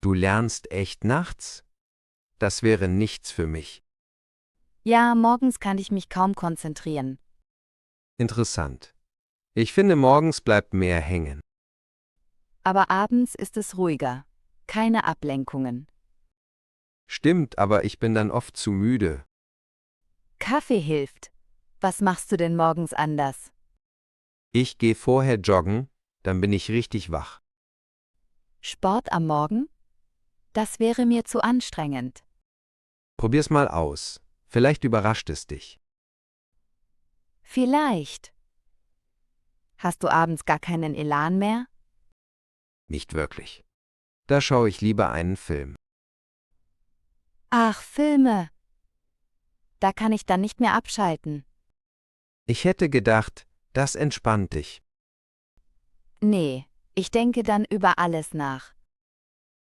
Du lernst echt nachts? Das wäre nichts für mich. Ja, morgens kann ich mich kaum konzentrieren. Interessant. Ich finde, morgens bleibt mehr hängen. Aber abends ist es ruhiger. Keine Ablenkungen. Stimmt, aber ich bin dann oft zu müde. Kaffee hilft. Was machst du denn morgens anders? Ich gehe vorher joggen, dann bin ich richtig wach. Sport am Morgen? Das wäre mir zu anstrengend. Probier's mal aus. Vielleicht überrascht es dich. Vielleicht. Hast du abends gar keinen Elan mehr? Nicht wirklich. Da schaue ich lieber einen Film. Ach, Filme. Da kann ich dann nicht mehr abschalten. Ich hätte gedacht, das entspannt dich. Nee, ich denke dann über alles nach.